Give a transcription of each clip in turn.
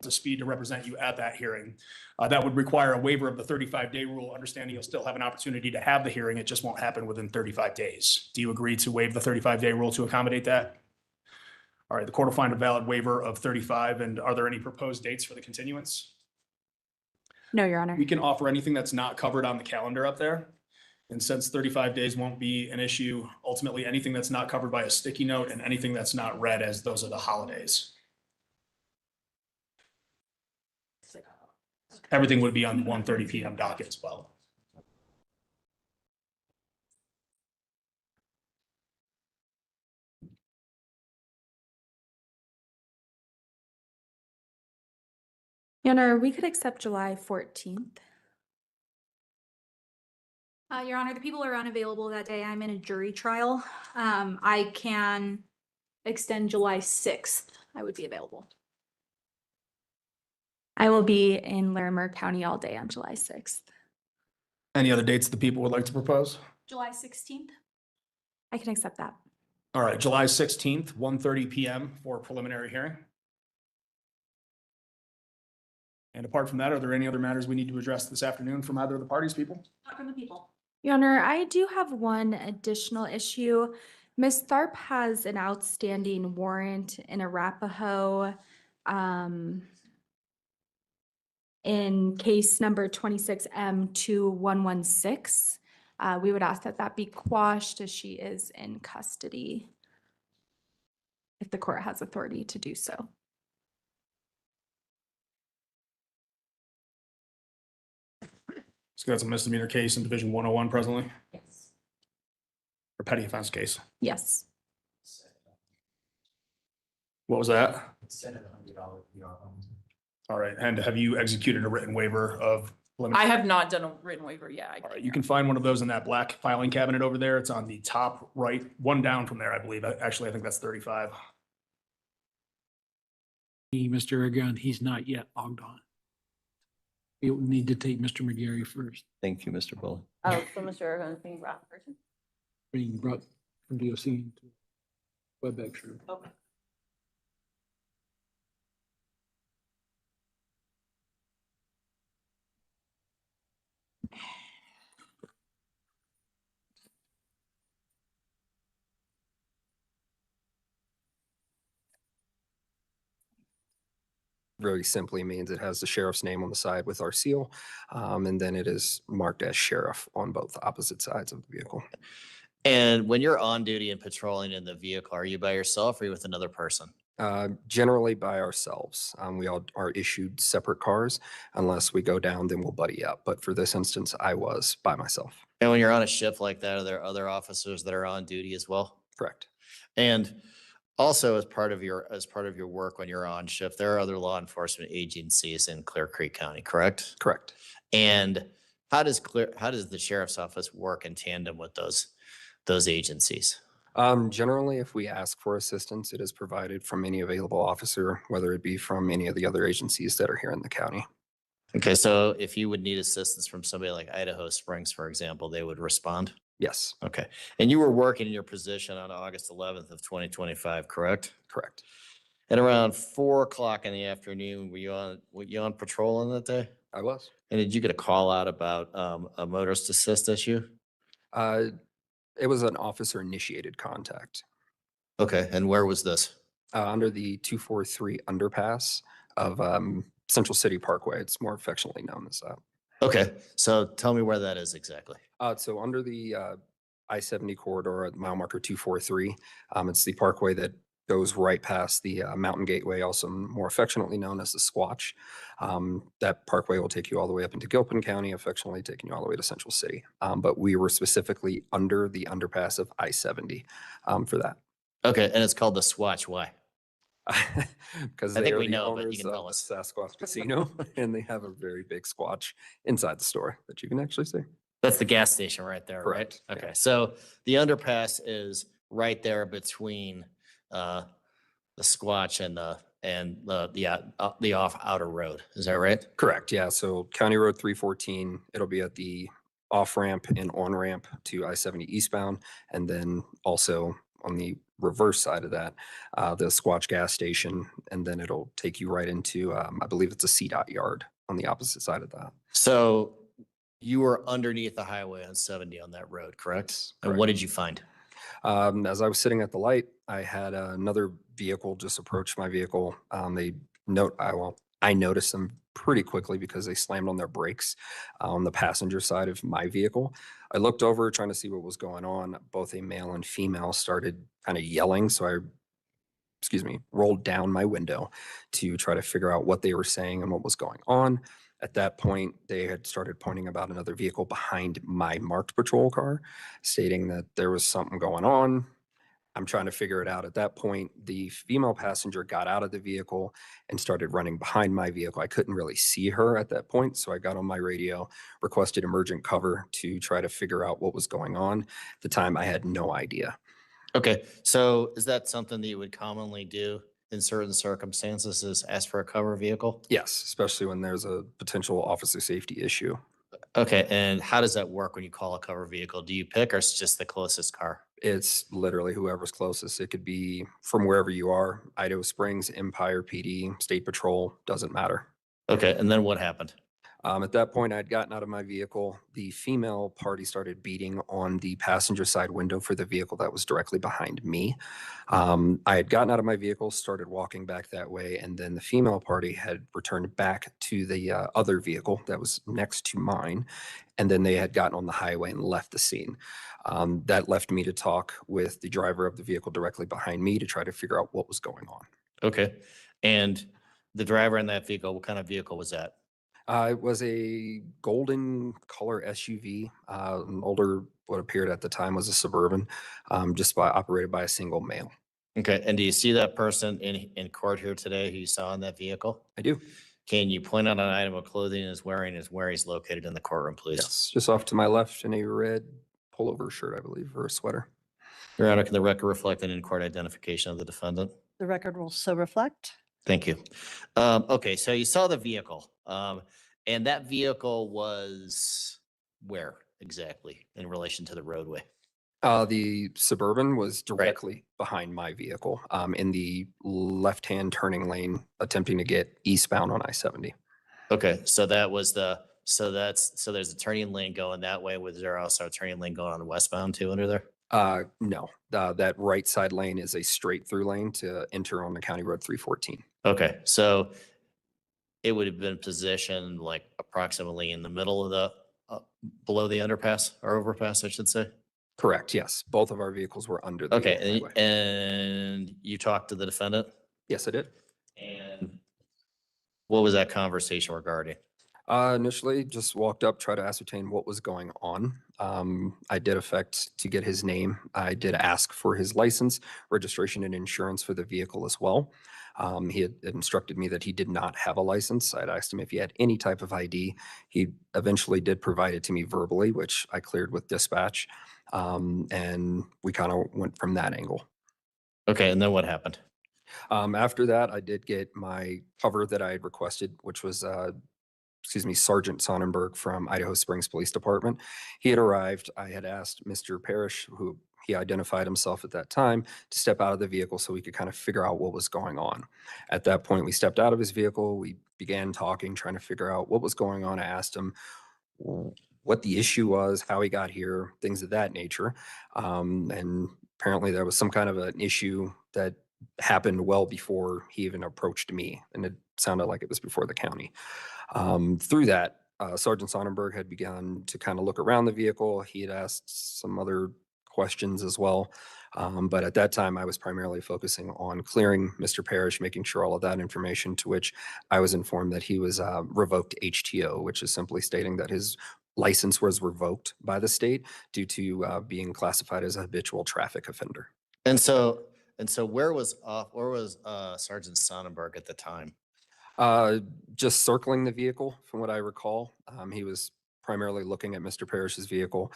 to speed to represent you at that hearing. That would require a waiver of the 35-day rule, understanding you'll still have an opportunity to have the hearing. It just won't happen within 35 days. Do you agree to waive the 35-day rule to accommodate that? All right, the court will find a valid waiver of 35. And are there any proposed dates for the continuance? No, Your Honor. We can offer anything that's not covered on the calendar up there. And since 35 days won't be an issue, ultimately anything that's not covered by a sticky note and anything that's not read as those are the holidays. Everything would be on the 1:30 p.m. docket as well. Your Honor, we could accept July 14th. Your Honor, the people are unavailable that day. I'm in a jury trial. I can extend July 6th. I would be available. I will be in Larimer County all day on July 6th. Any other dates the people would like to propose? July 16th. I can accept that. All right, July 16th, 1:30 p.m. for a preliminary hearing. And apart from that, are there any other matters we need to address this afternoon from either of the parties, people? Not from the people. Your Honor, I do have one additional issue. Ms. Tharp has an outstanding warrant in Arapahoe in case number 26M2116. We would ask that that be quashed as she is in custody, if the court has authority to do so. So that's a misdemeanor case in Division 101 presently, Yes. or petty offense case. Yes. What was that? $700 PR. All right, and have you executed a written waiver of? I have not done a written waiver yet. All right, you can find one of those in that black filing cabinet over there. It's on the top right, one down from there, I believe. Actually, I think that's 35. Mr. Aragon, he's not yet logged on. We will need to take Mr. McGarry first, Thank you, Mr. Bully. Oh, so Mr. Aragon is being brought in person? being brought from DOC into WebEx. Okay. Very simply means it has the sheriff's name on the side with our seal. And then it is marked as sheriff on both opposite sides of the vehicle. And when you're on duty and patrolling in the vehicle, are you by yourself or are you with another person? Generally by ourselves. We all are issued separate cars. Unless we go down, then we'll buddy up. But for this instance, I was by myself. And when you're on a shift like that, are there other officers that are on duty as well? Correct. And also, as part of your work when you're on shift, there are other law enforcement agencies in Clear Creek County, correct? Correct. And how does the sheriff's office work in tandem with those agencies? Generally, if we ask for assistance, it is provided from any available officer, whether it be from any of the other agencies that are here in the county. Okay, so if you would need assistance from somebody like Idaho Springs, for example, they would respond? Yes. Okay. And you were working in your position on August 11th of 2025, correct? Correct. At around 4:00 in the afternoon, were you on patrol on that day? I was. And did you get a call out about a motorist assist issue? It was an officer initiated contact. Okay. And where was this? Under the 243 underpass of Central City Parkway. It's more affectionately known as that. Okay. So tell me where that is exactly. So under the I-70 corridor at mile marker 243, it's the parkway that goes right past the Mountain Gateway, also more affectionately known as the Squatch. That parkway will take you all the way up into Gilpin County, affectionately taking you all the way to Central City. But we were specifically under the underpass of I-70 for that. Okay. And it's called the Swatch. Why? Because I they think are we the know, but you owners can tell of us. Sasquatch Casino, and they have a very big Squatch inside the store that you can actually see. That's the gas station right there, Correct, right? Okay. yeah. So the underpass is right there between the Squatch and the off outer road. Is that right? Correct, yeah. So County Road 314, it'll be at the off ramp and on ramp to I-70 eastbound, and then also on the reverse side of that, the Squatch gas station, and then it'll take you right into, I believe it's a CDOT yard on the opposite side of that. So you were underneath the highway on 70 on that road, correct? And what did you find? As I was sitting at the light, I had another vehicle just approach my vehicle. I noticed them pretty quickly because they slammed on their brakes on the passenger side of my vehicle. I looked over trying to see what was going on. Both a male and female started kind of yelling. So I rolled down my window to try to figure out what they were saying and what was going on. At that point, they had started pointing about another vehicle behind my marked patrol car, stating that there was something going on. I'm trying to figure it out. At that point, the female passenger got out of the vehicle and started running behind my vehicle. I couldn't really see her at that point, so I got on my radio, requested emergent cover to try to figure out what was going on. At the time, I had no idea. Okay, so is that something that you would commonly do in certain circumstances, is ask for a cover vehicle? Yes, especially when there's a potential officer safety issue. Okay, and how does that work when you call a cover vehicle? Do you pick, or it's just the closest car? It's literally whoever's closest. It could be from wherever you are, Idaho Springs, Empire PD, State Patrol, doesn't matter. Okay, and then what happened? At that point, I'd gotten out of my vehicle. The female party started beating on the passenger side window for the vehicle that was directly behind me. I had gotten out of my vehicle, started walking back that way, and then the female party had returned back to the other vehicle that was next to mine. And then they had gotten on the highway and left the scene. That left me to talk with the driver of the vehicle directly behind me to try to figure out what was going on. Okay, and the driver in that vehicle, what kind of vehicle was that? It was a golden color SUV. An older, what appeared at the time was a Suburban, operated by a single male. Okay, and do you see that person in court here today who you saw in that vehicle? I do. Can you point out an item of clothing is wearing is where he's located in the courtroom, please? Yes, just off to my left in a red pullover shirt, I believe, or a sweater. Your Honor, can the record reflect an in-court identification of the defendant? The record will so reflect. Thank you. Okay, so you saw the vehicle, and that vehicle was where exactly in relation to the roadway? The Suburban was directly behind my vehicle, in the left-hand turning lane, attempting to get eastbound on I-70. Okay, so that was so there's a turning lane going that way. Was there also a turning lane going on westbound too under there? No, that right side lane is a straight through lane to enter on the County Road 314. Okay, so it would have been positioned like approximately in the middle of the, below the underpass or overpass, I should say. Correct, yes. Both of our vehicles were under the Okay, highway. and you talked to the defendant? Yes, I did. And what was that conversation regarding? Initially, just walked up, tried to ascertain what was going on. I did affect to get his name. I did ask for his license, registration, and insurance for the vehicle as well. He had instructed me that he did not have a license. I'd asked him if he had any type of ID. He eventually did provide it to me verbally, which I cleared with dispatch. And we kind of went from that angle. Okay, and then what happened? After that, I did get my cover that I had requested, which was Sergeant Sonnenberg from Idaho Springs Police Department. He had arrived. I had asked Mr. Parrish, who he identified himself at that time, to step out of the vehicle so we could kind of figure out what was going on. At that point, we stepped out of his vehicle. We began talking, trying to figure out what was going on. I asked him what the issue was, how he got here, things of that nature. And apparently there was some kind of an issue that happened well before he even approached me. And it sounded like it was before the county. Through that, Sergeant Sonnenberg had begun to kind of look around the vehicle. He had asked some other questions as well. But at that time, I was primarily focusing on clearing Mr. Parrish, making sure all of that information, to which I was informed that he was revoked HTO, which is simply stating that his license was revoked by the state due to being classified as a habitual traffic offender. And so where was Sergeant Sonnenberg at the time? Just circling the vehicle, from what I recall. He was primarily looking at Mr. Parrish's vehicle.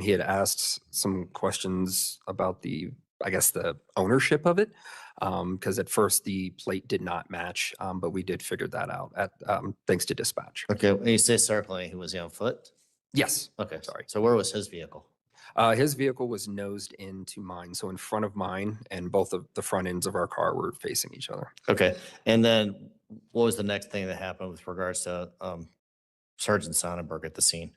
He had asked some questions about the ownership of it, because at first the plate did not match, but we did figure that out thanks to dispatch. Okay, when you say circling, was he on foot? Yes. Okay, Sorry. so where was his vehicle? His vehicle was nosed into mine, so in front of mine, and both of the front ends of our car were facing each other. Okay, and then what was the next thing that happened with regards to Sergeant Sonnenberg at the scene?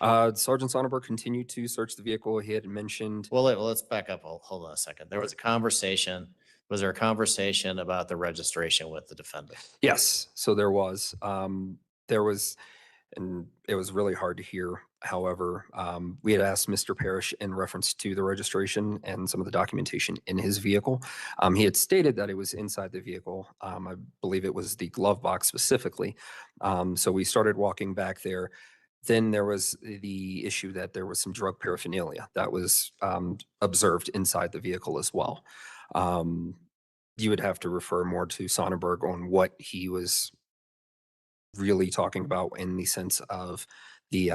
Sergeant Sonnenberg continued to search the vehicle. He had mentioned, Well, let's back up. Hold on a second. There was a conversation. Was there a conversation about the registration with the defendant? yes, so there was. There was, and it was really hard to hear. However, we had asked Mr. Parrish in reference to the registration and some of the documentation in his vehicle. He had stated that it was inside the vehicle. I believe it was the glove box specifically. So we started walking back there. Then there was the issue that there was some drug paraphernalia that was observed inside the vehicle as well. You would have to refer more to Sonnenberg on what he was really talking about in the sense of the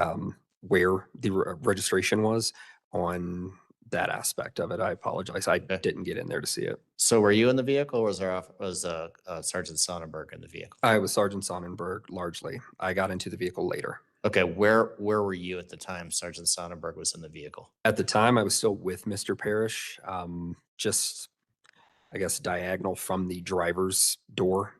where the registration was on that aspect of it. I apologize. I didn't get in there to see it. So were you in the vehicle, or was Sergeant Sonnenberg in the vehicle? I was Sergeant Sonnenberg largely. I got into the vehicle later. Okay, where were you at the time Sergeant Sonnenberg was in the vehicle? At the time, I was still with Mr. Parrish, just I guess diagonal from the driver's door,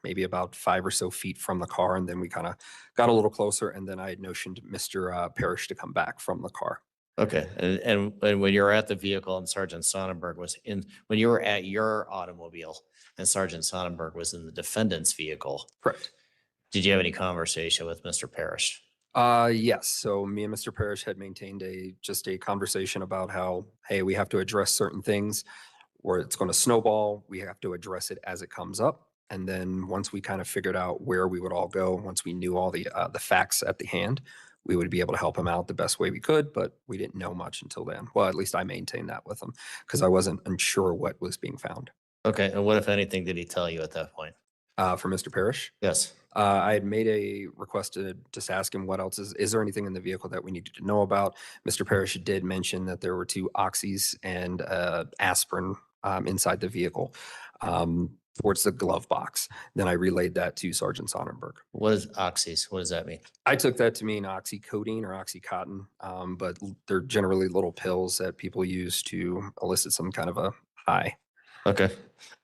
maybe about 5 or so feet from the car. And then we kind of got a little closer, and then I had notioned Mr. Parrish to come back from the car. Okay, and when you were at the vehicle and Sergeant Sonnenberg was in, when you were at your automobile and Sergeant Sonnenberg was in the defendant's vehicle, Correct. did you have any conversation with Mr. Parrish? Yes. So me and Mr. Parrish had maintained just a conversation about how, hey, we have to address certain things, or it's going to snowball. We have to address it as it comes up. And then once we kind of figured out where we would all go, once we knew all the facts at the hand, we would be able to help him out the best way we could. But we didn't know much until then. Well, at least I maintained that with him because I wasn't unsure what was being found. Okay, and what, if anything, did he tell you at that point? For Mr. Parrish, Yes. I had made a request to just ask him what else is there anything in the vehicle that we needed to know about. Mr. Parrish did mention that there were 2 oxys and aspirin inside the vehicle towards the glove box. Then I relayed that to Sergeant Sonnenberg. What is oxys? What does that mean? I took that to mean oxycodone or oxycontin, but they're generally little pills that people use to elicit some kind of a high. Okay.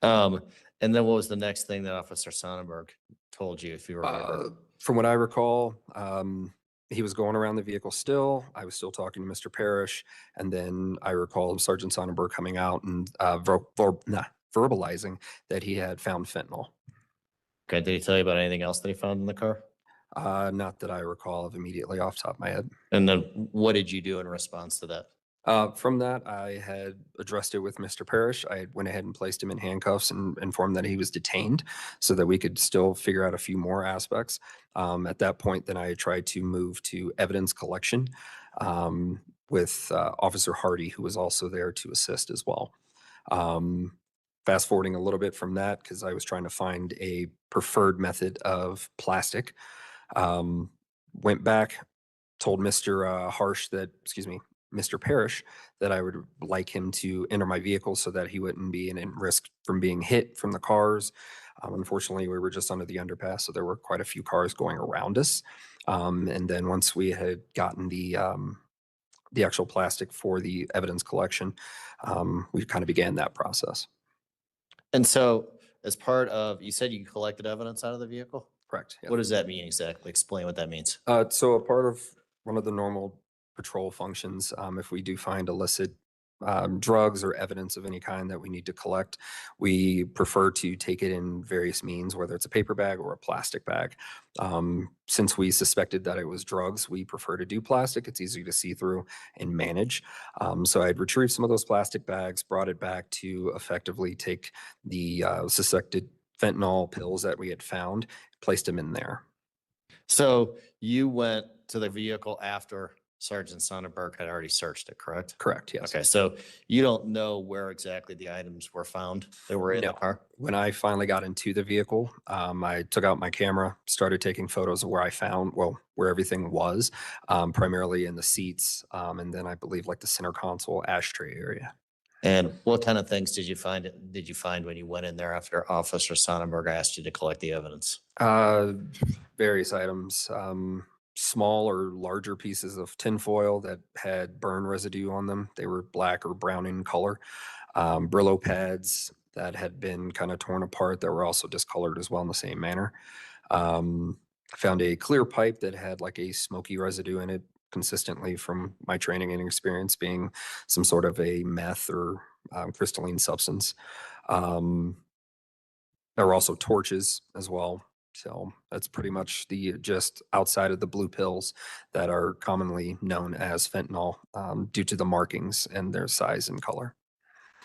And then what was the next thing that Officer Sonnenberg told you, if you remember? From what I recall, he was going around the vehicle still. I was still talking to Mr. Parrish. And then I recall Sergeant Sonnenberg coming out and verbalizing that he had found fentanyl. Okay, did he tell you about anything else that he found in the car? Not that I recall of immediately off the top of my head. And then what did you do in response to that? From that, I had addressed it with Mr. Parrish. I went ahead and placed him in handcuffs and informed that he was detained so that we could still figure out a few more aspects. At that point, then I tried to move to evidence collection with Officer Hardy, who was also there to assist as well. Fast forwarding a little bit from that, because I was trying to find a preferred method of plastic. Went back, told Mr. Mr. Parrish that I would like him to enter my vehicle so that he wouldn't be in risk from being hit from the cars. Unfortunately, we were just under the underpass, so there were quite a few cars going around us. And then once we had gotten the actual plastic for the evidence collection, we kind of began that process. And so as part of, you said you collected evidence out of the vehicle? Correct. Yeah. What does that mean exactly? Explain what that means. So a part of one of the normal patrol functions, if we do find illicit drugs or evidence of any kind that we need to collect, we prefer to take it in various means, whether it's a paper bag or a plastic bag. Since we suspected that it was drugs, we prefer to do plastic. It's easy to see through and manage. So I'd retrieved some of those plastic bags, brought it back to effectively take the suspected fentanyl pills that we had found, placed them in there. So you went to the vehicle after Sergeant Sonnenberg had already searched it, correct? Correct, yes. Okay, so you don't know where exactly the items were found that were in the No. car? When I finally got into the vehicle, I took out my camera, started taking photos of where I found, where everything was, primarily in the seats, and then I believe like the center console ashtray area. And what kind of things did you find when you went in there after Officer Sonnenberg asked you to collect the evidence? Various items. small or larger pieces of tinfoil that had burn residue on them. They were black or brown in color. Brillo pads that had been kind of torn apart that were also discolored as well in the same manner. I found a clear pipe that had like a smoky residue in it, consistently from my training and experience being some sort of a meth or crystalline substance. There were also torches as well. So that's pretty much the just outside of the blue pills that are commonly known as fentanyl due to the markings and their size and color.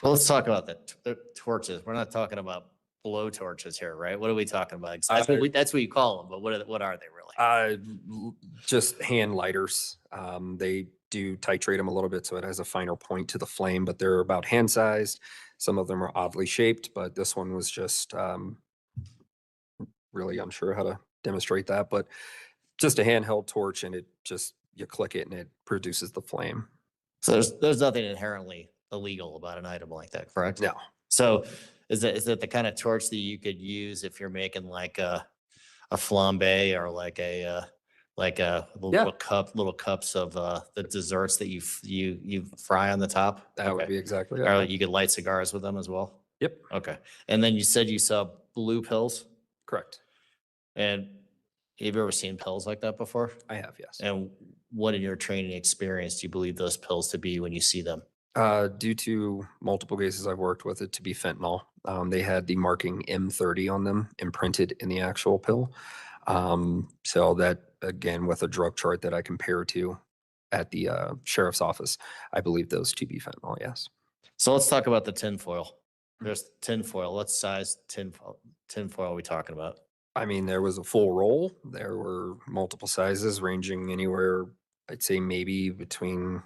Well, let's talk about the torches. We're not talking about blow torches here, right? What are we talking about? That's what you call them, but what are they really? Just hand lighters. They do titrate them a little bit so it has a finer point to the flame, but they're about hand sized. Some of them are oddly shaped, but this one was just really unsure how to demonstrate that, but just a handheld torch and it just, you click it and it produces the flame. So there's nothing inherently illegal about an item like that, correct? No. So is it the kind of torch that you could use if you're making like a flambe or like a little cups of the desserts that you fry on the top? That would Okay. be exactly Or it. you could light cigars with them as well? Yep, Okay. And then you said you saw blue pills, correct. and have you ever seen pills like that before? I have, yes. And what in your training experience do you believe those pills to be when you see them? Due to multiple cases I've worked with it to be fentanyl, they had the marking M30 on them imprinted in the actual pill. So that, again, with a drug chart that I compare to at the sheriff's office, I believe those to be fentanyl, yes. So let's talk about the tinfoil. There's tinfoil. What size tinfoil are we talking about? I mean, there was a full roll. There were multiple sizes ranging anywhere, I'd say maybe between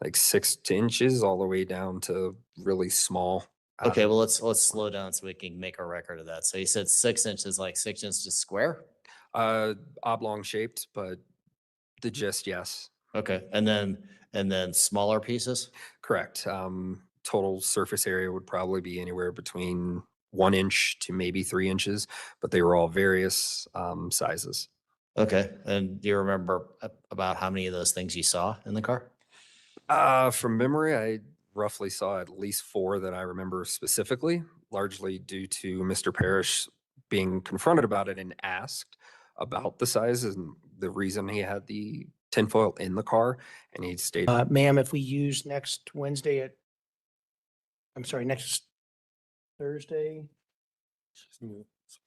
like 6 inches all the way down to really small. Okay, well, let's slow down so we can make a record of that. So you said 6 inches, like 6 inches square? Oblong shaped, but the gist, yes. Okay, and then smaller pieces? Correct. Total surface area would probably be anywhere between 1 inch to maybe 3 inches, but they were all various sizes. Okay, and do you remember about how many of those things you saw in the car? From memory, I roughly saw at least 4 that I remember specifically, largely due to Mr. Parrish being confronted about it and asked about the size and the reason he had the tinfoil in the car. And he stated, Ma'am, if we use next Thursday.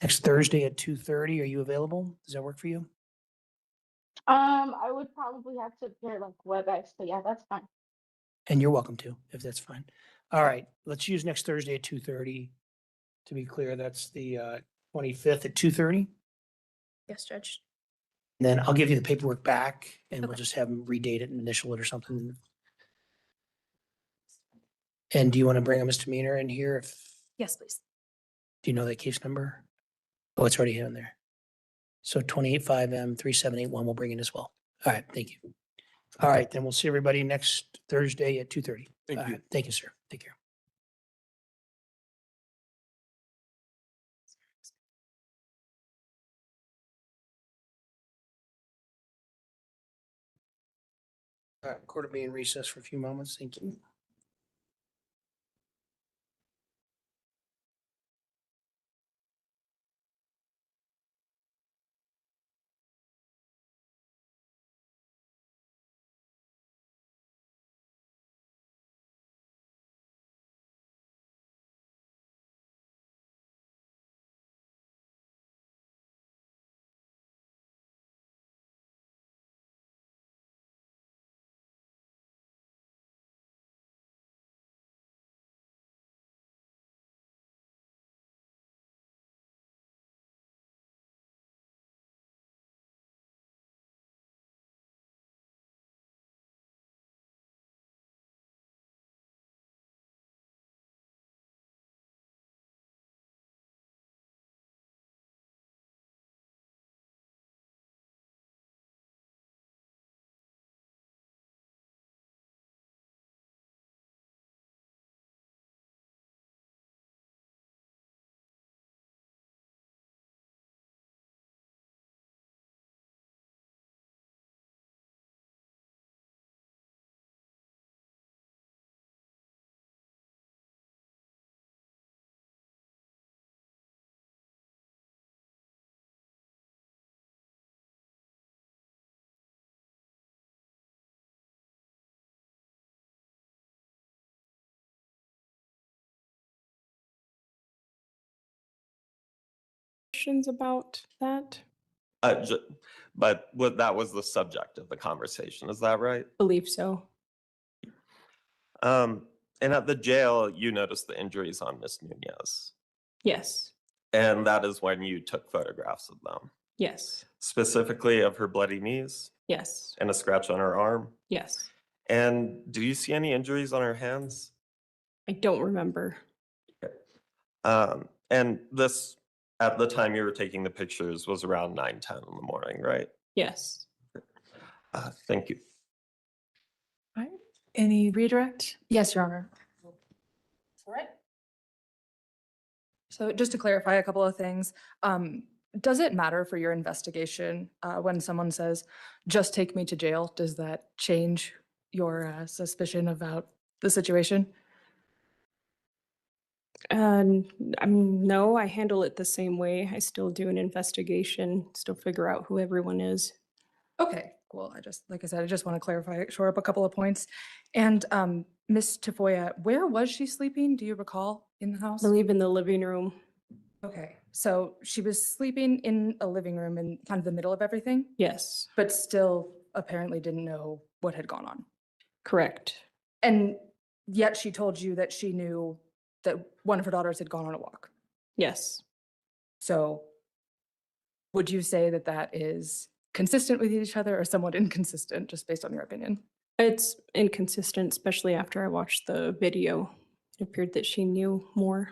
Next Thursday at 2:30, are you available? Does that work for you? I would probably have to pair like WebEx, but yeah, that's fine. And you're welcome to, if that's fine. All right, let's use next Thursday at 2:30. To be clear, that's the 25th at 2:30. Yes, Judge. Then I'll give you the paperwork back and we'll Okay. just have them redate it and initial it or something. And do you want to bring a misdemeanor in here? Yes, please. Do you know that case number? Oh, it's already in there. So 285M3781 we'll bring in as well. All right, thank you. All right, then we'll see everybody next Thursday at 2:30. Thank you. Thank you, sir. Take care. All right, court will be in recess for a few moments. Thank you. questions about that? But that was the subject of the conversation, is that right? Believe so. And at the jail, you noticed the injuries on Miss Nunez. Yes. And that is when you took photographs of them, Yes. specifically of her bloody knees Yes. and a scratch on her arm. Yes. And do you see any injuries on her hands? I don't remember. And this, at the time you were taking the pictures, was around 9:10 in the morning, right? Yes. Thank you. All right. Any redirect? Yes, Your Honor. All right. So just to clarify a couple of things, does it matter for your investigation when someone says, just take me to jail? Does that change your suspicion about the situation? No, I handle it the same way. I still do an investigation, still figure out who everyone is. Okay, cool. Like I said, I just want to clarify, shore up a couple of points. And Ms. Tafoya, where was she sleeping? Do you recall in the house? I believe in the living room. Okay, so she was sleeping in a living room in kind of the middle of everything, Yes, but still apparently didn't know what had gone on. correct. And yet she told you that she knew that one of her daughters had gone on a walk. Yes, So would you say that that is consistent with each other or somewhat inconsistent, just based on your opinion? it's inconsistent, especially after I watched the video. It appeared that she knew more.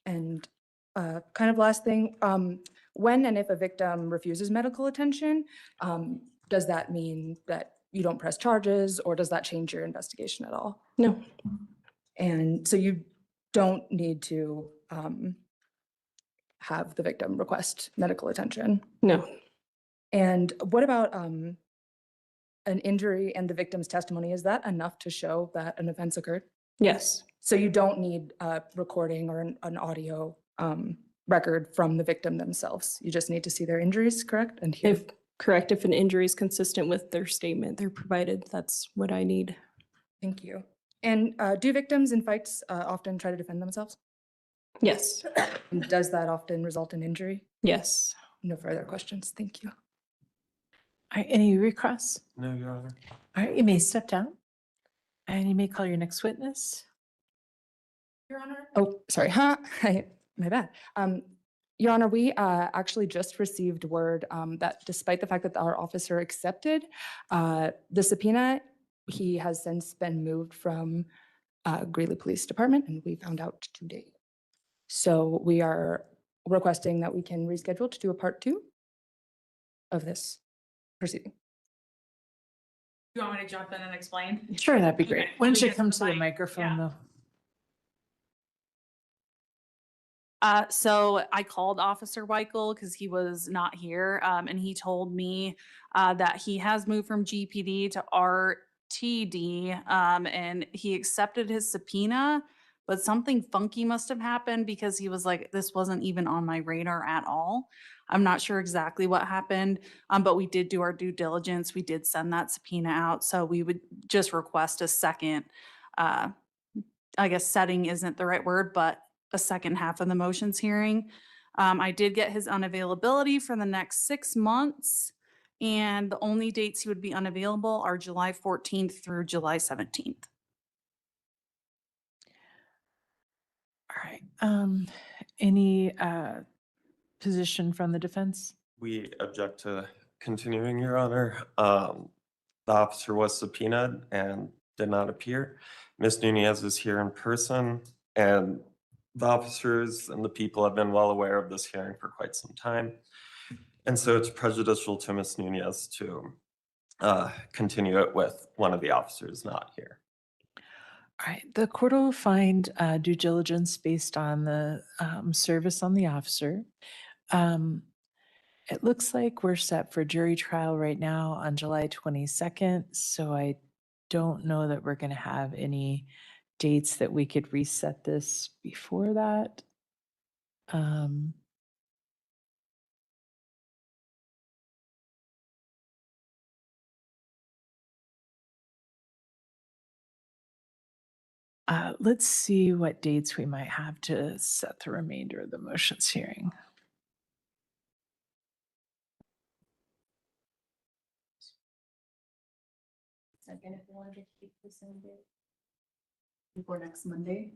And kind of last thing, when and if a victim refuses medical attention, does that mean that you don't press charges, or does that change your investigation at all? No, And so you don't need to have the victim request medical attention. no, And what about an injury and the victim's testimony? Is that enough to show that an offense occurred? yes, So you don't need a recording or an audio record from the victim themselves. You just need to see their injuries, correct? And hear. if, correct, if an injury is consistent with their statement they're provided, that's what I need. Thank you. And do victims in fights often try to defend themselves? Yes, And does that often result in injury? yes. No further questions. Thank you. All right, any recross? No, Your Honor. All right, you may step down. And you may call your next witness. Your Honor. Oh, sorry. Huh? My bad. Your Honor, we actually just received word that despite the fact that our officer accepted the subpoena, he has since been moved from Greeley Police Department, and we found out today. So we are requesting that we can reschedule to do a part 2 of this proceeding. You want me to jump in and explain? Sure, that'd be great. Okay, Why don't you because come the to the mic- microphone yeah. though? So I called Officer Weichel because he was not here, and he told me that he has moved from GPD to RTD, and he accepted his subpoena, but something funky must have happened because he was like, this wasn't even on my radar at all. I'm not sure exactly what happened, but we did do our due diligence. We did send that subpoena out, so we would just request a second, I guess setting isn't the right word, but a second half of the motions hearing. I did get his unavailability for the next 6 months, and the only dates he would be unavailable are July 14th through July 17th. All right. Any position from the defense? We object to continuing, Your Honor. The officer was subpoenaed and did not appear. Ms. Nunez is here in person, and the officers and the people have been well aware of this hearing for quite some time. And so it's prejudicial to Ms. Nunez to continue it with one of the officers not here. All right, the court will find due diligence based on the service on the officer. It looks like we're set for jury trial right now on July 22nd, so I don't know that we're going to have any dates that we could reset this before that. Let's see what dates we might have to set the remainder of the motions hearing. Second, if you wanted to keep the same date. Before next Monday.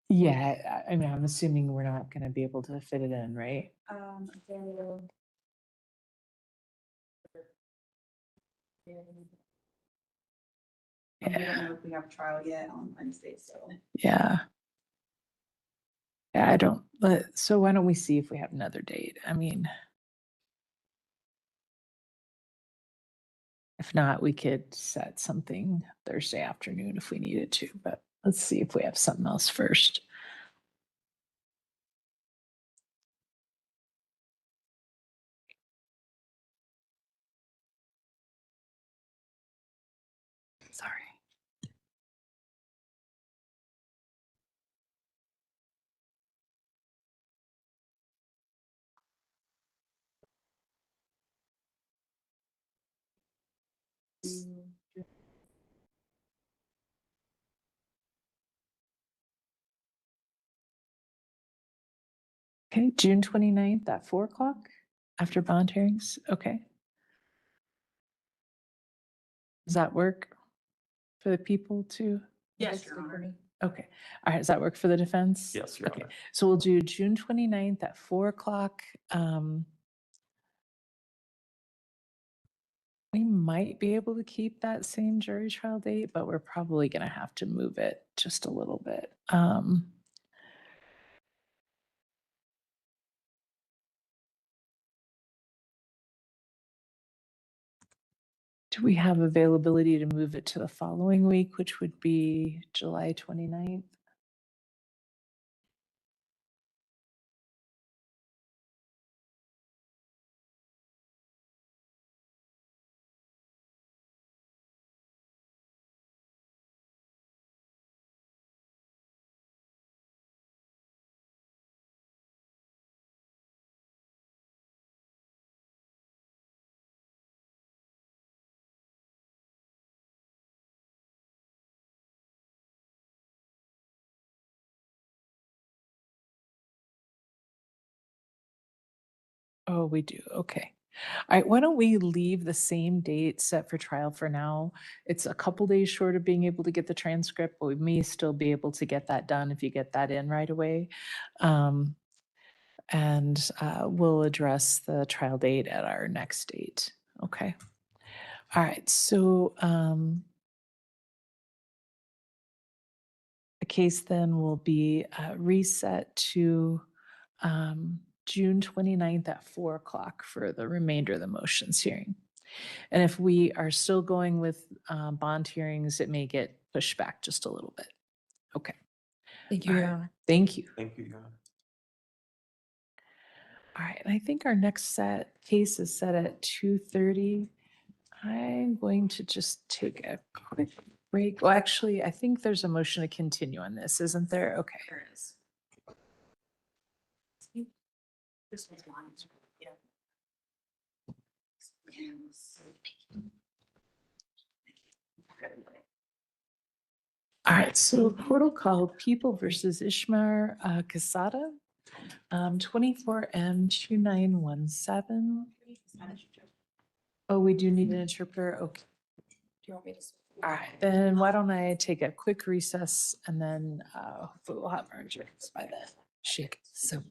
Yeah, I mean, I'm assuming we're not gonna be able to fit it in, right? We don't know if we have trial yet on Wednesday, so. Yeah. Yeah, I don't, but, so why don't we see if we have another date? I mean. If not, we could set something Thursday afternoon if we needed to, but let's see if we have something else first. Sorry. Okay, June 29th at 4 o'clock after bond hearings. Okay. Does that work for the people too? Yes, Your Honor. Okay. All right. Does that work for the defense? Yes, Your Okay. Honor. So we'll do June 29th at 4 o'clock. We might be able to keep that same jury trial date, but we're probably going to have to move it just a little bit. Do we have availability to move it to the following week, which would be July 29th? Oh, we do. Okay. All right. Why don't we leave the same date set for trial for now? It's a couple days short of being able to get the transcript, but we may still be able to get that done if you get that in right away. And we'll address the trial date at our next date. Okay. All right. So the case then will be reset to June 29th at 4 o'clock for the remainder of the motions hearing. And if we are still going with bond hearings, it may get pushed back just a little bit. Okay. Thank you, All Your right. Honor. Thank you. Thank you, Your Honor. All right. And I think our next case is set at 2:30. I'm going to just take a quick break. Well, actually, I think there's a motion to continue on this, isn't there? Okay. There is. This one's mine. Yeah. All right, so portal called People versus Ishmael Casada, 24M 2917. Oh, we do need an interpreter. Okay. Do you want me to? All right, then why don't I take a quick recess and then hopefully we'll have our insurance by then. Shake. So.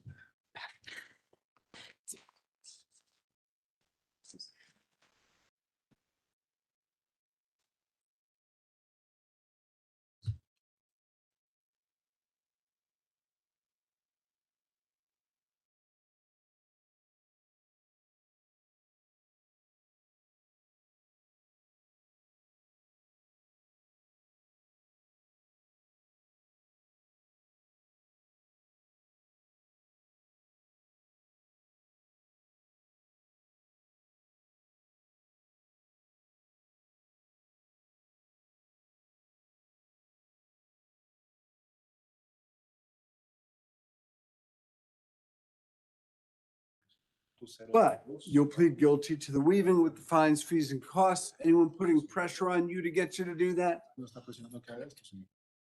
But you'll plead guilty to the weaving with the fines, fees, and costs. Anyone putting pressure on you to get you to do that?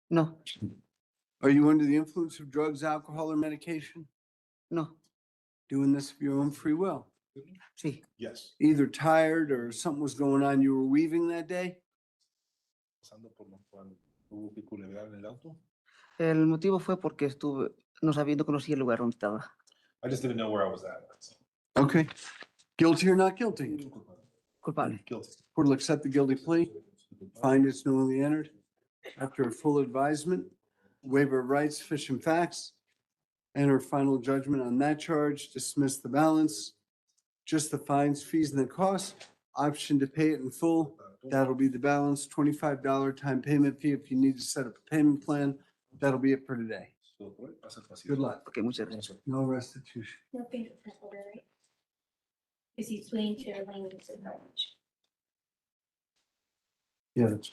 No, Are you under the influence of drugs, alcohol, or medication? no, Doing this of your own free will? Sí. Yes. Either tired or something was going on, you were weaving that day? El motivo fue porque no sabiendo conocía el lugar donde estaba. I just didn't know where I was at. Okay. Guilty or not guilty? Culpable. Guilty. Court will accept the guilty plea, find it's knowingly entered. After a full advisement, waiver of rights, sufficient facts, enter final judgment on that charge, dismiss the balance. Just the fines, fees, and the costs, option to pay it in full. That'll be the balance, $25 time payment fee if you need to set up a payment plan. That'll be it for today. Good luck. Okay, muchas gracias. No restitution. No fingerprint holder, right? Is he fleeing to the language of knowledge? Yeah. that's-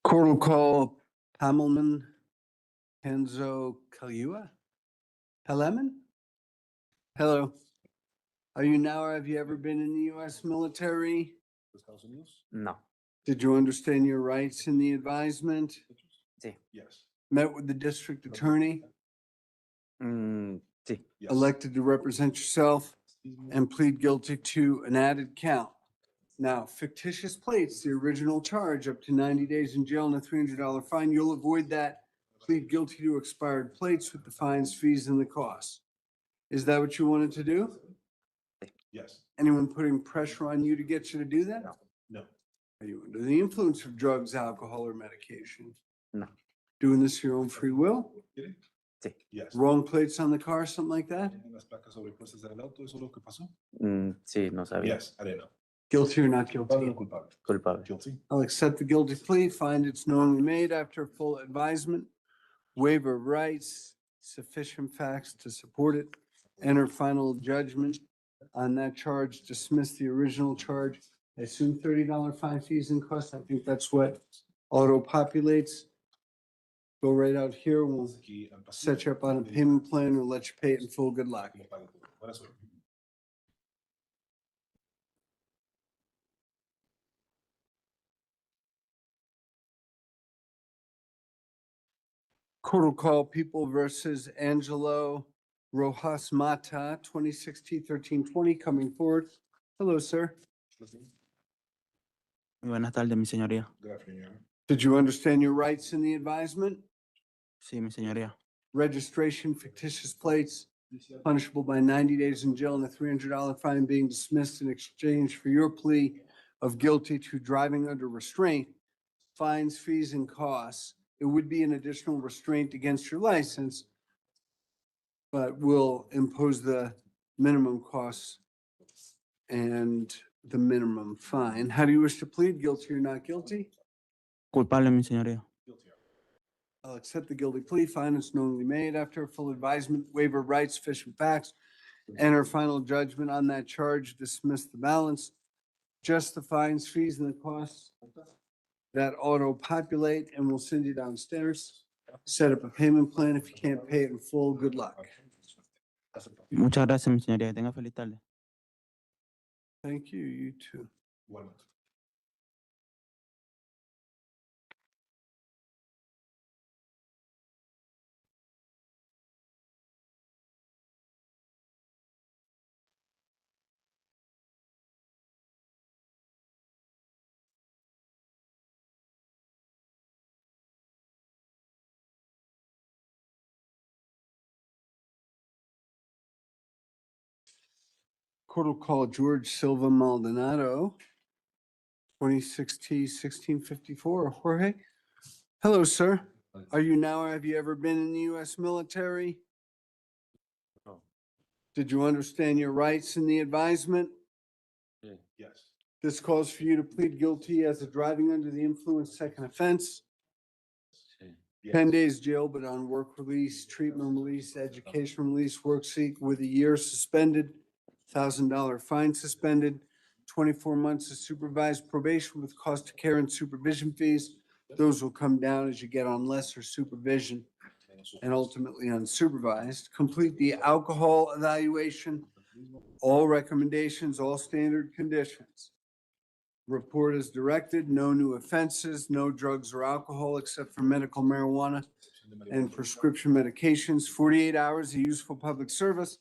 Court will call Hamelman Kenzo Kalua. Heleman? Hello. Are you now, or have you ever been in the US military? No. Did you understand your rights in the advisement? Sí. Yes. Met with the district attorney, Sí. Yes. elected to represent yourself, and plead guilty to an added count. Now, fictitious plates, the original charge, up to 90 days in jail and a $300 fine. You'll avoid that. Plead guilty to expired plates with the fines, fees, and the costs. Is that what you wanted to do? Yes. Anyone putting pressure on you to get you to do that? No. Are you under the influence of drugs, alcohol, or medication? No. Doing this of your own free will? Sí. Yes. Wrong plates on the car, something like that? Sí, no sabía. Yes, I didn't know. Guilty or not guilty? Culpable. Guilty. I'll accept the guilty plea, find it's knowingly made after full advisement, waiver of rights, sufficient facts to support it, enter final judgment on that charge, dismiss the original charge. I assume $30 fine, fees, and costs. I think that's what auto populates. Go right out here. We'll set you up on a payment plan and let you pay it in full. Good luck. Court will call People versus Angelo Rojas Mata, 2016-1320, coming forward. Hello, sir. Buenas tardes, mi señoría. Good afternoon. Did you understand your rights in the advisement? Sí, mi señoría. Registration, fictitious plates, punishable by 90 days in jail and a $300 fine, being dismissed in exchange for your plea of guilty to driving under restraint, fines, fees, and costs. It would be an additional restraint against your license, but will impose the minimum costs and the minimum fine. How do you wish to plead? Guilty or not guilty? Culpable, mi señoría. I'll accept the guilty plea, find it's knowingly made after a full advisement, waiver of rights, sufficient facts, enter final judgment on that charge, dismiss the balance, just the fines, fees, and the costs that auto populate, and we'll send you downstairs. Set up a payment plan. If you can't pay it in full, good luck. Muchas gracias, mi señoría. Tenga feliz tarde. Thank you, you too. One month. Court will call George Silva Maldonado, 2016-1654. Jorge? Hello, sir. Are you now, or have you ever been in the US military? No. Did you understand your rights in the advisement? Yes. This calls for you to plead guilty as a driving under the influence second offense. 10 days jail, but on work release, treatment release, education release, work seek with a year suspended, $1,000 fine suspended, 24 months of supervised probation with cost of care and supervision fees. Those will come down as you get on lesser supervision and ultimately unsupervised. Complete the alcohol evaluation, all recommendations, all standard conditions. Report as directed, no new offenses, no drugs or alcohol except for medical marijuana and prescription medications, 48 hours of useful public service,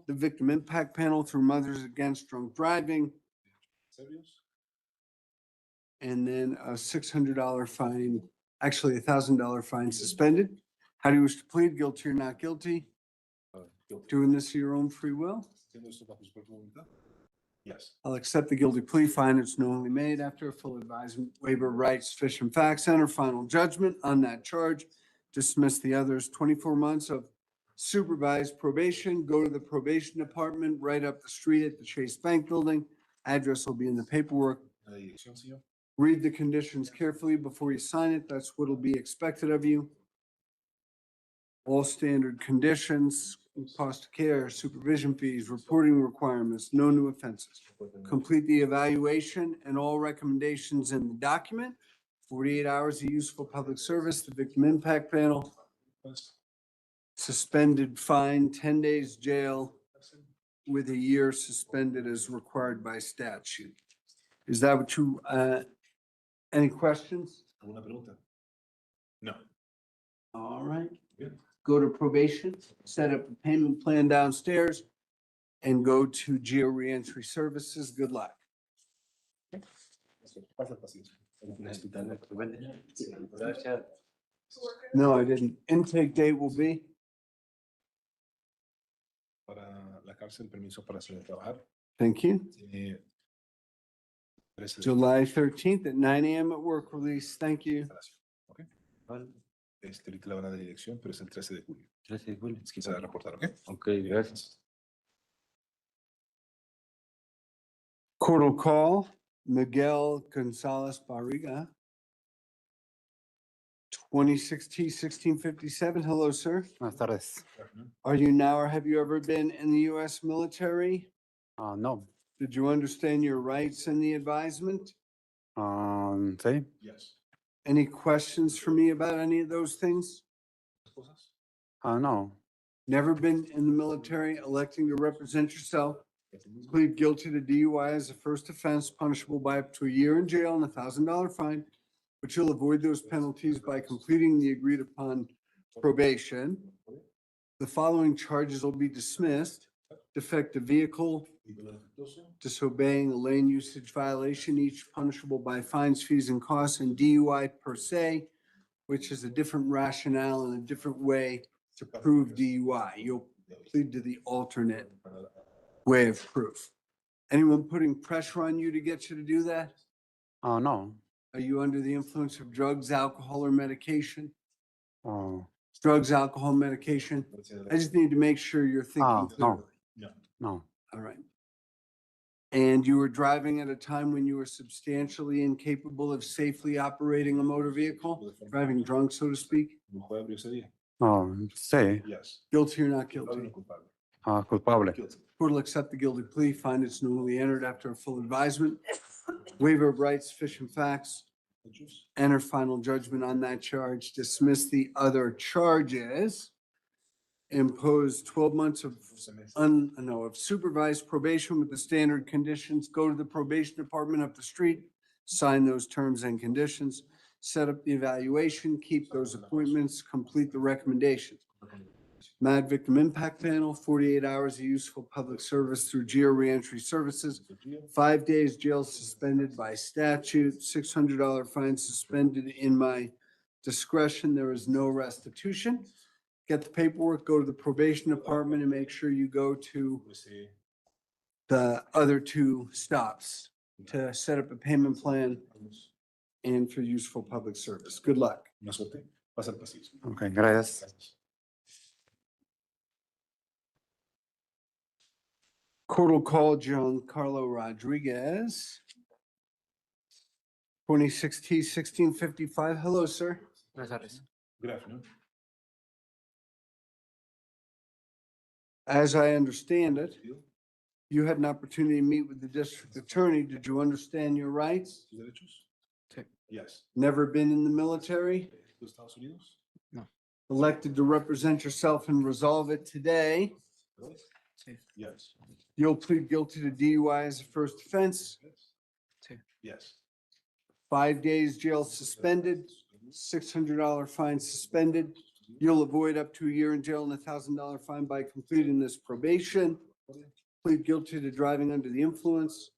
the victim impact panel through Mothers Against Drunk Driving, and then a $600 fine, actually $1,000 fine suspended. How do you wish to plead? Guilty or not guilty? Doing this of your own free will? Yes. I'll accept the guilty plea, find it's knowingly made after a full advisement, waiver of rights, sufficient facts, enter final judgment on that charge. Dismiss the others. 24 months of supervised probation. Go to the probation department right up the street at the Chase Bank Building. Address will be in the paperwork. La dirección, señor. Read the conditions carefully before you sign it. That's what'll be expected of you. All standard conditions, cost of care, supervision fees, reporting requirements, no new offenses. Complete the evaluation and all recommendations in the document. 48 hours of useful public service, the victim impact panel. Suspended fine, 10 days jail with a year suspended as required by statute. Is that what you, any questions? ¿Alguna pregunta? No. All right. Good. Go to probation, set up a payment plan downstairs, and go to Geo Reentry Services. Good luck. Pasa el pasillo. No, I didn't. Intake date will be Para la cárcel, permiso para salir a trabajar. thank you. Tiene 13 de July 13th at 9 a.m. at work release. Thank you. instalación. ¿Ok? Ahorita le van a dar la dirección, pero es el 13 de julio. 13 de julio. Es que se va a reportar, ¿ok? Ok, gracias. Court will call Miguel Gonzalez Barriga. 26T1657. Hello, sir. Buenas tardes. Are you now or have you ever been in the U.S. military? No. Did you understand your rights in the advisement? Sí. Yes. Any questions for me about any of those things? No. Never been in the military, electing to represent yourself. Plead guilty to DUI as a first offense, punishable by up to a year in jail and $1,000 fine. But you'll avoid those penalties by completing the agreed upon probation. The following charges will be dismissed: defective vehicle, disobeying a lane usage violation, each punishable by fines, fees, and costs, and DUI per se, which is a different rationale and a different way to prove DUI. You'll plead to the alternate way of proof. Anyone putting pressure on you to get you to do that? No. Are you under the influence of drugs, alcohol, or medication? Oh, Drugs, alcohol, medication? I just need to make sure you're thinking clearly. no. All right. And you were driving at a time when you were substantially incapable of safely operating a motor vehicle, driving drunk, so to speak? ¿No fue ebrio ese día? Sí. Yes. Guilty or not guilty? Culpable. Culpable. Guilty. Court will accept the guilty plea, find it's newly entered after a full advisement, waiver of rights, sufficient facts, enter final judgment on that charge, dismiss the other charges, impose 12 months of supervised probation with the standard conditions, go to the probation department up the street, sign those terms and conditions, set up the evaluation, keep those appointments, complete the recommendations. MAD Victim Impact Panel, 48 hours of useful public service through Geo Reentry Services, 5 days jail suspended by statute, $600 fine suspended in my discretion. There is no restitution. Get the paperwork, go to the probation department, and make sure you go to the other two stops to set up a payment plan and for useful public service. Good luck. Una suerte. Pasa el pasillo. Ok, gracias. Court will call Giancarlo Rodriguez. 26T1655. Hello, sir. Buenas tardes. Good afternoon. As I understand it, you had an opportunity to meet with the district attorney. Did you understand your rights? ¿Sus derechos? Yes. Never been in the military? ¿Los Estados Unidos? Elected to represent yourself and resolve it today. Yes. You'll plead guilty to DUI as a first offense. Yes. 5 days jail suspended, $600 fine suspended. You'll avoid up to a year in jail and $1,000 fine by completing this probation. Plead guilty to driving under the influence.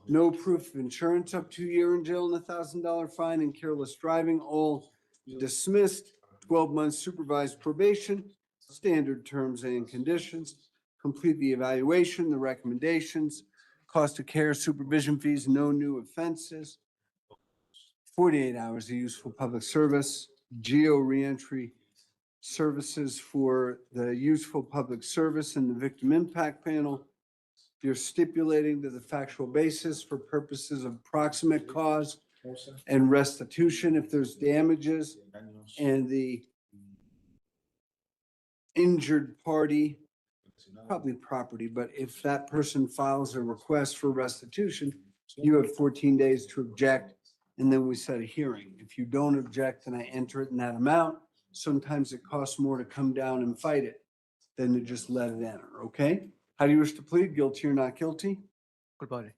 No proof of insurance, up to a year in jail and $1,000 fine, and careless driving, all dismissed. 12 months supervised probation, standard terms and conditions. Complete the evaluation, the recommendations, cost of care, supervision fees, no new offenses. 48 hours of useful public service, geo reentry services for the useful public service and the victim impact panel. You're stipulating to the factual basis for purposes of proximate cause and restitution if there's damages, and the injured party, probably property, but if that person files a request for restitution, you have 14 days to object, and then we set a hearing. If you don't object and I enter it in that amount, sometimes it costs more to come down and fight it than to just let it enter, okay? How do you wish to plead? Guilty or not guilty?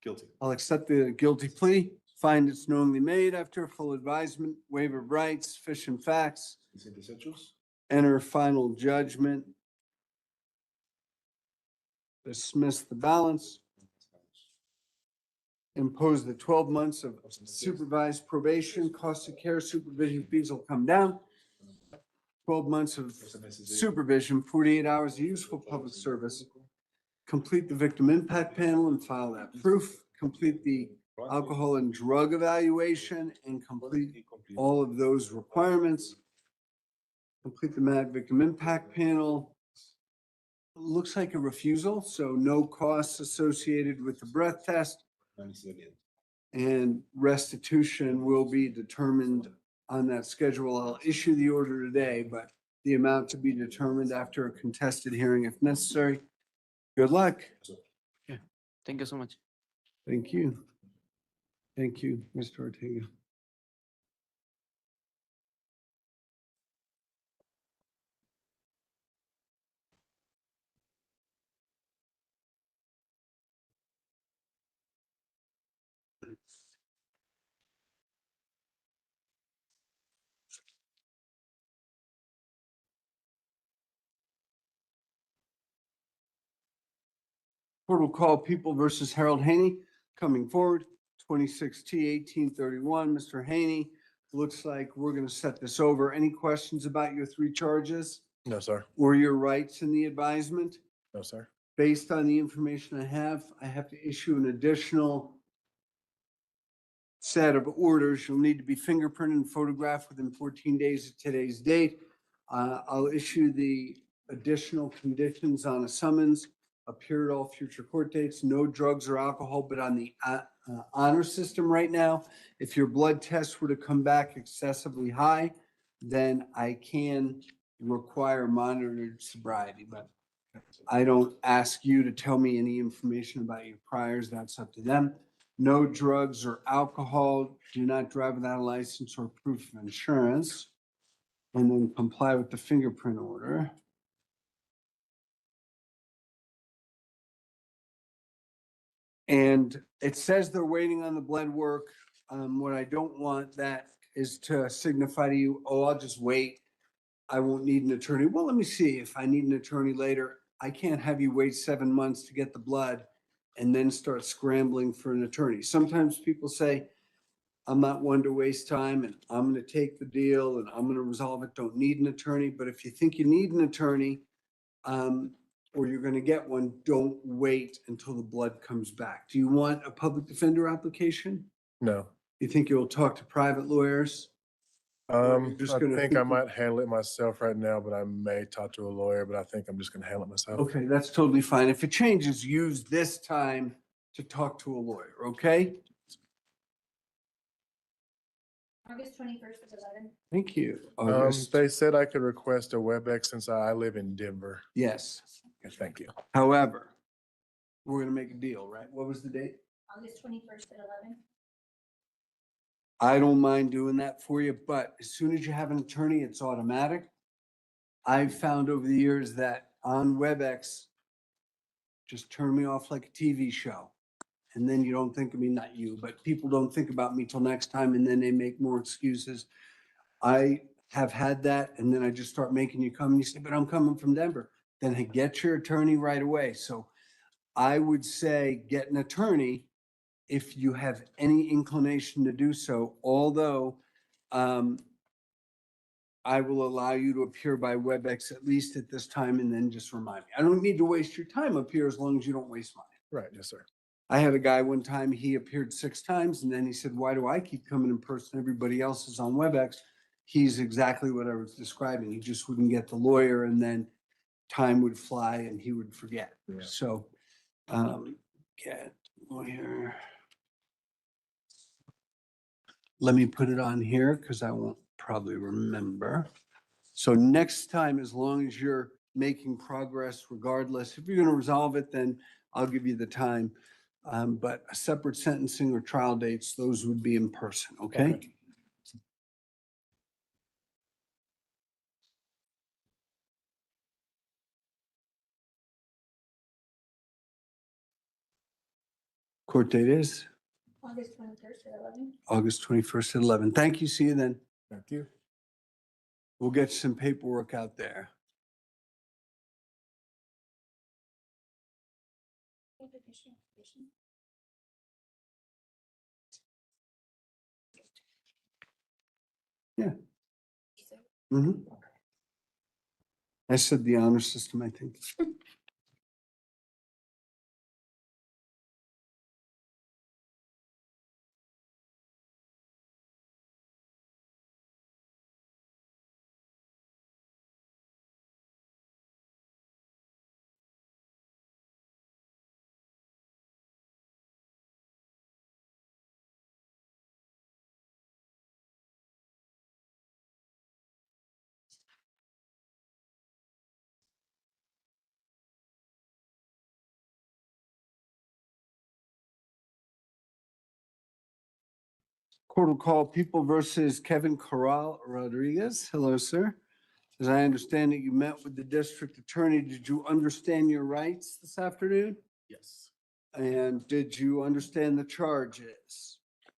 Guilty. I'll accept the guilty plea, find it's knowingly made after full advisement, waiver of rights, sufficient facts, Vicentes hechos. enter final judgment, dismiss the balance, impose the 12 months of supervised probation, cost of care, supervision fees will come down. 12 months of supervision, 48 hours of useful public service. Complete the victim impact panel and file that proof. Complete the alcohol and drug evaluation and complete all of those requirements. Complete the MAD victim impact panel. Looks like a refusal, so no costs associated with the breath test. And restitution will be determined on that schedule. I'll issue the order today, but the amount to be determined after a contested hearing if necessary. Good luck. Thank you so much. Thank you. Thank you, Mr. Ortega. Court will call People versus Harold Haney coming forward, 26T 1831. Mr. Haney, looks like we're going to set this over. Any questions about your 3 charges No, sir. or your rights in the advisement? No, sir. Based on the information I have to issue an additional set of orders. You'll need to be fingerprinted and photographed within 14 days of today's date. I'll issue the additional conditions on a summons, appear at all future court dates, no drugs or alcohol, but on the honor system right now, if your blood tests were to come back excessively high, then I can require monitored sobriety, but I don't ask you to tell me any information about your priors. That's up to them. No drugs or alcohol. Do not drive without a license or proof of insurance. And then comply with the fingerprint order. And it says they're waiting on the blood work. What I don't want that is to signify to you, oh, I'll just wait. I won't need an attorney. Well, let me see if I need an attorney later. I can't have you wait 7 months to get the blood and then start scrambling for an attorney. Sometimes people say, I'm not one to waste time and I'm going to take the deal and I'm going to resolve it. Don't need an attorney. But if you think you need an attorney or you're going to get one, don't wait until the blood comes back. Do you want a public defender application? No. You think you'll talk to private lawyers? I just gonna think I think- might handle it myself right now, but I may talk to a lawyer, but I think I'm just gonna handle it myself. Okay, that's totally fine. If it changes, use this time to talk to a lawyer, okay? August 21st at 11. Thank you. August. They said I could request a WebEx since I live in Denver. Yes. Okay, thank you. However, we're gonna make a deal, right? What was the date? August 21st at 11. I don't mind doing that for you, but as soon as you have an attorney, it's automatic. I've found over the years that on WebEx, just turn me off like a TV show. and then you don't think of me, not you, but people don't think about me till next time, and then they make more excuses. I have had that, and then I just start making you come, and you say, but I'm coming from Denver. Then get your attorney right away. So I would say get an attorney if you have any inclination to do so, although I will allow you to appear by WebEx at least at this time, and then just remind me. I don't need to waste your time up here as long as you don't waste mine. Right, yes, sir. I had a guy one time, he appeared 6 times, and then he said, why do I keep coming in person? Everybody else is on WebEx. He's exactly what I was describing. He just wouldn't get the lawyer, and then time would fly and he would forget. Yeah. So, get lawyer. Let me put it on here because I won't probably remember. So next time, as long as you're making progress regardless, if you're going to resolve it, then I'll give you the time. But a separate sentencing or trial dates, those would be in person, okay? Court date is August 21st at 11. August 21st at 11. Thank you. See you then. Thank you. We'll get some paperwork out there. Yeah. I said the honor system, I think. Court will call People versus Kevin Corral Rodriguez. Hello, sir. As I understand it, you met with the district attorney. Did you understand your rights this afternoon? Yes. And did you understand the charges?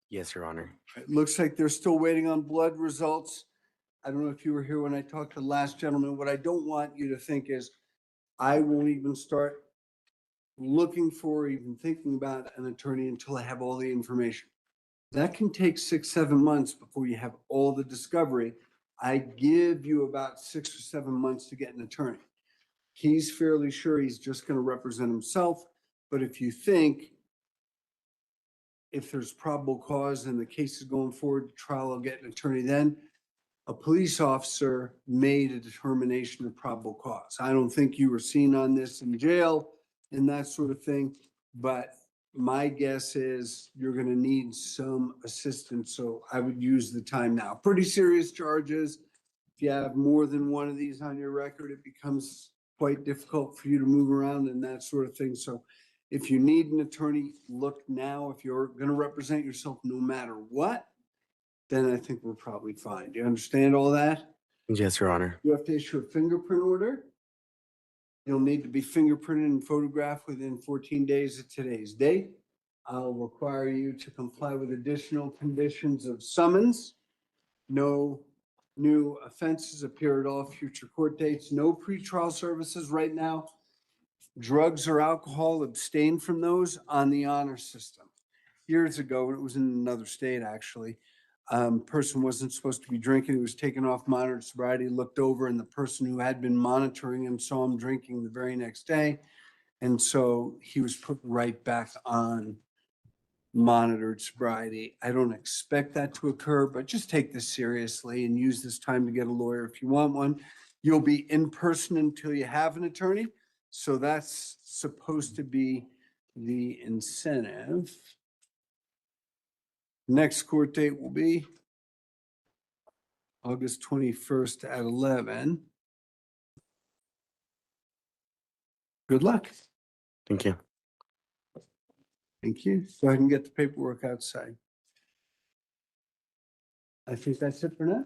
Yes, Your Honor. It looks like they're still waiting on blood results. I don't know if you were here when I talked to the last gentleman. What I don't want you to think is I won't even start looking for, even thinking about an attorney until I have all the information. That can take 6, 7 months before you have all the discovery. I give you about 6 or 7 months to get an attorney. He's fairly sure he's just going to represent himself. But if you think if there's probable cause and the case is going forward to trial, I'll get an attorney then. A police officer made a determination of probable cause. I don't think you were seen on this in jail and that sort of thing, but my guess is you're going to need some assistance. So I would use the time now. Pretty serious charges. If you have more than one of these on your record, it becomes quite difficult for you to move around and that sort of thing. So if you need an attorney, look now. If you're going to represent yourself no matter what, then I think we're probably fine. Do you understand all that? Yes, Your Honor. You have to issue a fingerprint order. You'll need to be fingerprinted and photographed within 14 days of today's date. I'll require you to comply with additional conditions of summons. No new offenses appear at all future court dates. No pretrial services right now. Drugs or alcohol, abstain from those on the honor system. Years ago, it was in another state actually. Person wasn't supposed to be drinking. He was taken off monitored sobriety, looked over, and the person who had been monitoring him saw him drinking the very next day. And so he was put right back on monitored sobriety. I don't expect that to occur, but just take this seriously and use this time to get a lawyer if you want one. You'll be in person until you have an attorney. So that's supposed to be the incentive. Next court date will be August 21st at 11. Good luck. Thank you. Thank you. Go ahead and get the paperwork outside. I think that's it for now.